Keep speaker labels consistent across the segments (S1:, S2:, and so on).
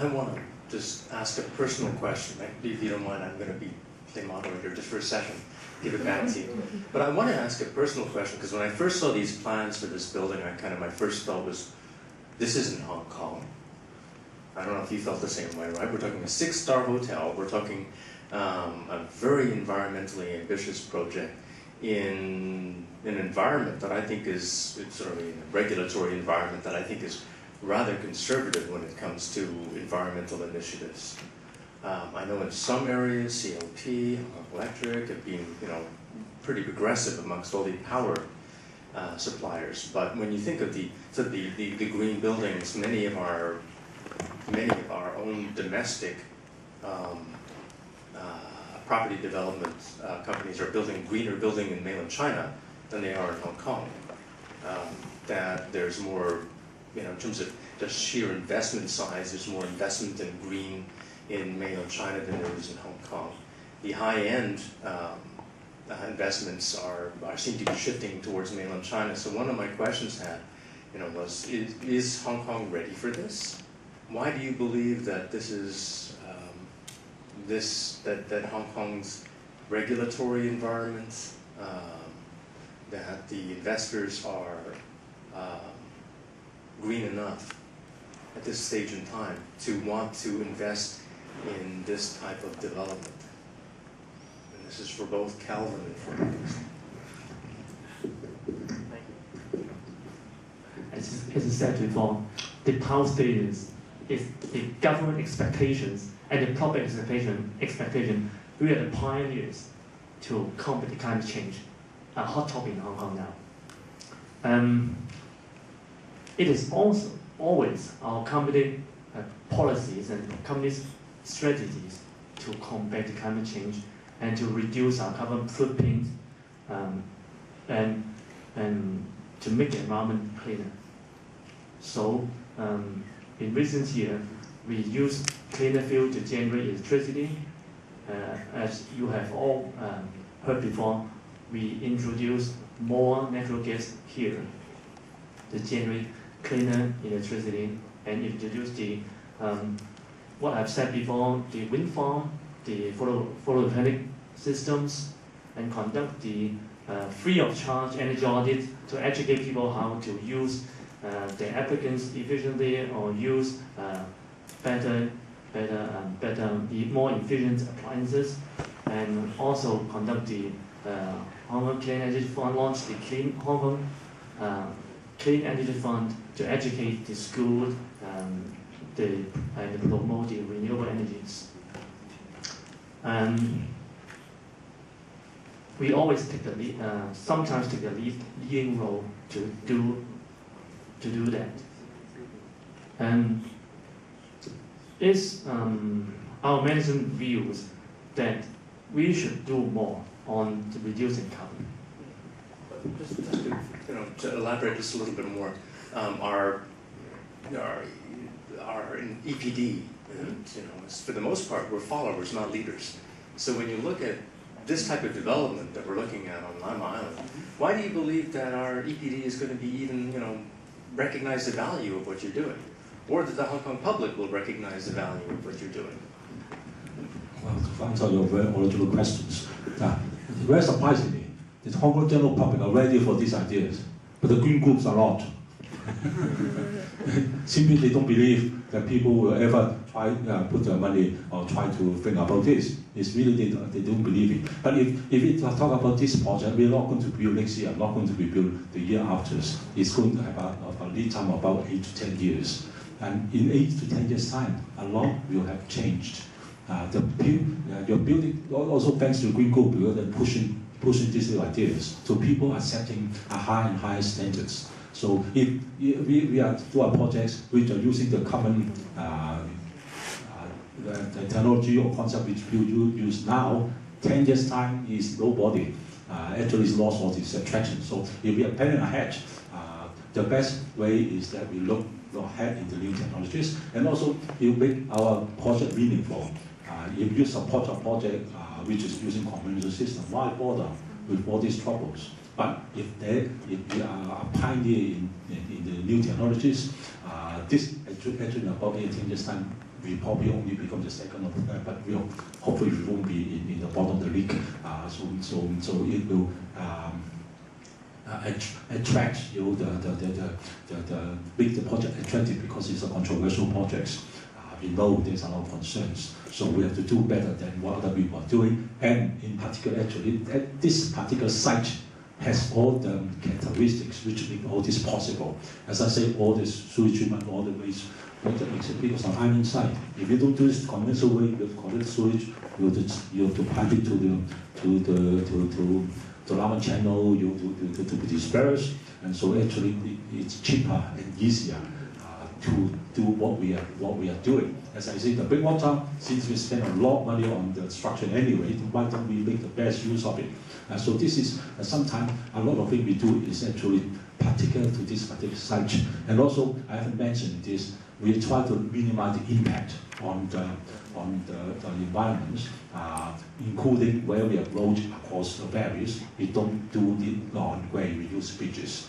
S1: I want to just ask a personal question. If you don't mind, I'm going to play moderator just for a second, give it back to you. But I want to ask a personal question, because when I first saw these plans for this building, my first thought was, this isn't Hong Kong. I don't know if you felt the same way, right? We're talking a 6-star hotel. We're talking a very environmentally ambitious project in an environment that I think is, sort of a regulatory environment that I think is rather conservative when it comes to environmental initiatives. I know in some areas, CLP, Electric have been, pretty progressive amongst all the power suppliers. But when you think of the green buildings, many of our own domestic property development companies are building greener building in mainland China than they are in Hong Kong. That there's more, in terms of just sheer investment size, there's more investment in green in mainland China than there is in Hong Kong. The high-end investments seem to be shifting towards mainland China. So one of my questions was, is Hong Kong ready for this? Why do you believe that this is that Hong Kong's regulatory environment, that the investors are green enough at this stage in time to want to invest in this type of development? And this is for both Calvin and for Lucas.
S2: As I said before, the power status is the government expectations and the public expectation. We are the pioneers to combat the climate change, a hot topic in Hong Kong now. It is also always our company policies and company's strategies to combat the climate change and to reduce our carbon footprint and to make the environment cleaner. So in recent years, we use cleaner fuel to generate electricity. As you have all heard before, we introduced more natural gas here to generate cleaner electricity, and introduce the what I've said before, the wind farm, the photovoltaic systems, and conduct the free of charge energy audit to educate people how to use their applicants efficiently or use better, more efficient appliances, and also conduct the Hong Kong Clean Energy Fund, launch the Clean Hong Kong Clean Energy Fund to educate the school and promote the renewable energies. And we always take the lead, sometimes take the leading role to do that. And it's our management views that we should do more on reducing carbon.
S1: Just to elaborate just a little bit more, our in EPD, for the most part, we're followers, not leaders. So when you look at this type of development that we're looking at on Lama Island, why do you believe that our EPD is going to be even, recognize the value of what you're doing, or that the Hong Kong public will recognize the value of what you're doing?
S3: Well, to answer your very original questions, very surprisingly, the Hong Kong general public are ready for these ideas, but the green groups are not. Simply they don't believe that people will ever try put their money or try to think about this. It's really they don't believe it. But if we talk about this project, we're not going to build next year, not going to be built the year after. It's going to have a lead time of about 8 to 10 years. And in 8 to 10 years' time, a lot will have changed. Your building, also thanks to Green Group, because they're pushing these ideas. So people are setting a higher and higher standards. So if we are do our projects which are using the common the technology or concept which we use now, 10 years time is nobody. Actually is lost all this attraction. So if we are planning ahead, the best way is that we look ahead in the new technologies, and also you make our project meaningful. If you support a project which is using conventional system, why bother with all these troubles? But if we are a pioneer in the new technologies, this actually about 18 years time we probably only become the second or third, but hopefully we won't be in the bottom of the league. So it will attract make the project attractive because it's a controversial project. We know there's a lot of concerns, so we have to do better than what other people are doing. And in particular, actually, this particular site has all the characteristics which make all this possible. As I say, all this sewage treatment, all the waste, that makes it because of island site. If you don't do this conventional way, you have to collect sewage, you have to pipe it to the lava channel, you have to be dispersed, and so actually it's cheaper and easier to do what we are doing. As I say, the Breakwater, since we spend a lot of money on the structure anyway, why don't we make the best use of it? So this is sometimes a lot of things we do is actually particular to this particular site. And also, I haven't mentioned this, we try to minimize the impact on the environment, including where we have roads across the valleys. We don't do it on where we use bridges.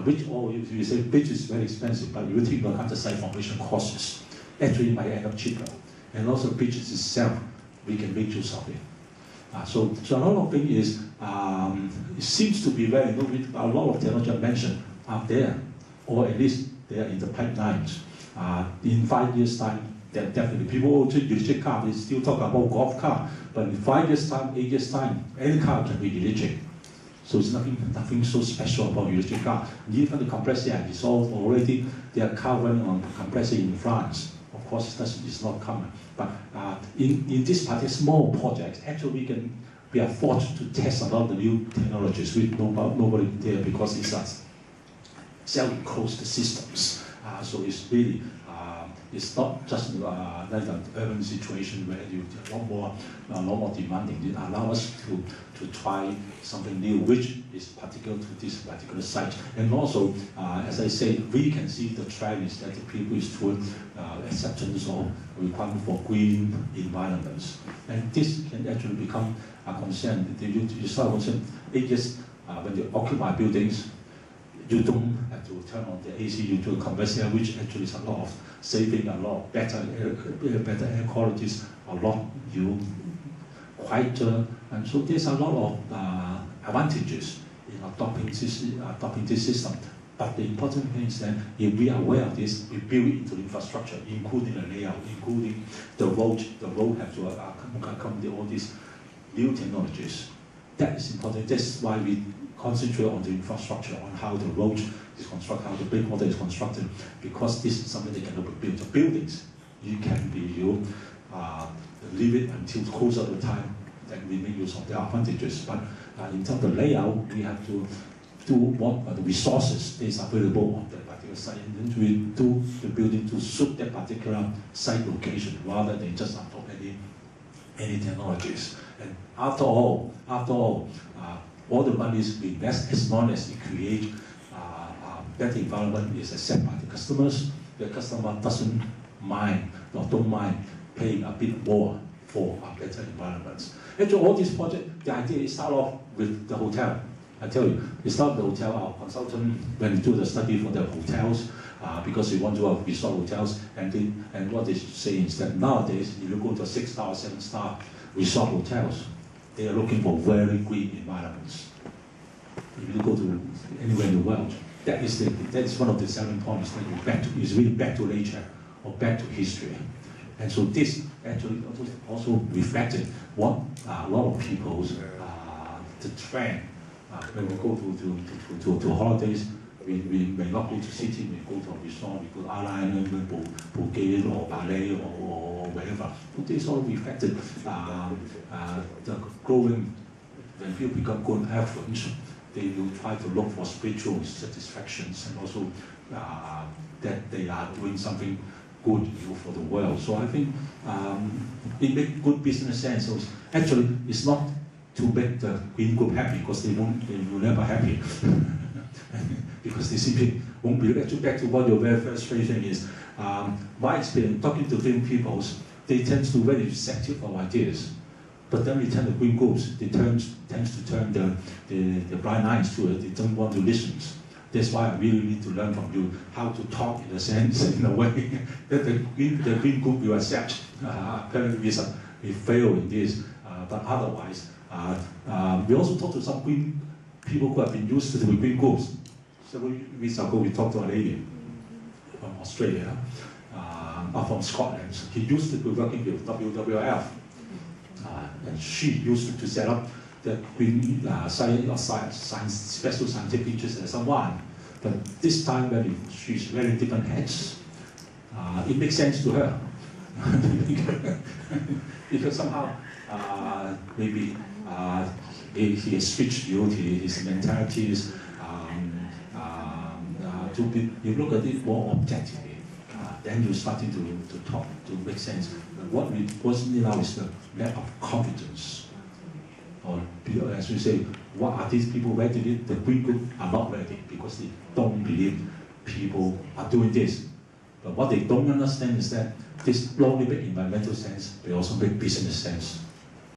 S3: Which, you say bridge is very expensive, but if you think about the site formation costs, actually it might end up cheaper. And also bridges itself, we can make use of it. So a lot of things is, it seems to be very, a lot of technology I mentioned are there, or at least they are in the pipelines. In 5 years' time, that definitely people who take electric car, they still talk about golf car, but in 5 years' time, 8 years' time, any car can be electric. So it's nothing so special about electric car. Even the compressor I saw already, there are cars running on compressor in France. Of course, it's not common. But in this particular small project, actually we are forced to test a lot of the new technologies with nobody there because it's self-enclosed systems. So it's really, it's not just like an urban situation where you have a lot more demanding. It allows us to try something new, which is particular to this particular site. And also, as I said, we can see the trend is that the people is toward acceptance of requirement for green environments. And this can actually become a concern. You start concern, it is when you occupy buildings, you don't have to turn on the AC, you do compressor, which actually is a lot of saving, a lot better air qualities, a lot quieter, and so there's a lot of advantages in adopting this system. But the important thing is that if we are aware of this, we build it into the infrastructure, including the layout, including the road. The road has to accommodate all these new technologies. That is important. That's why we concentrate on the infrastructure, on how the road is constructed, how the breakwater is constructed, because this is something they cannot be built. The buildings, you can leave it until closer to the time, then we make use of the advantages. But in terms of the layout, we have to do what are the resources is available on that particular site, and then we do the building to suit that particular site location, rather than just adopt any technologies. And after all, all the monies we invest, as long as it creates better environment, is accepted by the customers. The customer doesn't mind or don't mind paying a bit more for a better environment. Actually, all these projects, the idea is start off with the hotel. I tell you, we start the hotel, our consultant, when we do the study for the hotels, because we want to have resort hotels, and what they say is that nowadays, if you go to 6-star, 7-star resort hotels, they are looking for very green environments. If you go to anywhere in the world, that is one of the selling points, that is really back to nature or back to history. And so this actually also reflected what a lot of people's the trend. When we go to holidays, we may not go to city, we go to a resort, we go to island, Bulgaria or Bali or wherever. But this all reflected the growing, when people become growing affluent, they will try to look for spiritual satisfactions, and also that they are doing something good for the world. So I think it makes good business sense. So actually, it's not to make the Green Group happy, because they will never happy. Because they simply won't be. Actually, back to what your very first phrasing is, my experience talking to green people, they tend to be very receptive of ideas. But then we turn the green groups, they tend to turn the blind eyes to it, they don't want to listen. That's why I really need to learn from you how to talk in a sense, in a way that the Green Group will accept. Apparently we fail in this, but otherwise, we also talked to some Green people who have been used to the Green Groups. Several weeks ago, we talked to a lady from Australia, from Scotland. He used to be working with WWF, and she used to set up the Green science, special scientific interest as someone. But this time, when she's wearing different hats, it makes sense to her. Because somehow, maybe he has switched his mentalities to be, you look at it more objectively. Then you're starting to talk, to make sense. But what we personally now is the lack of confidence. Or as we say, what are these people ready? The Green Group are not ready because they don't believe people are doing this. But what they don't understand is that this not only make environmental sense, but also make business sense.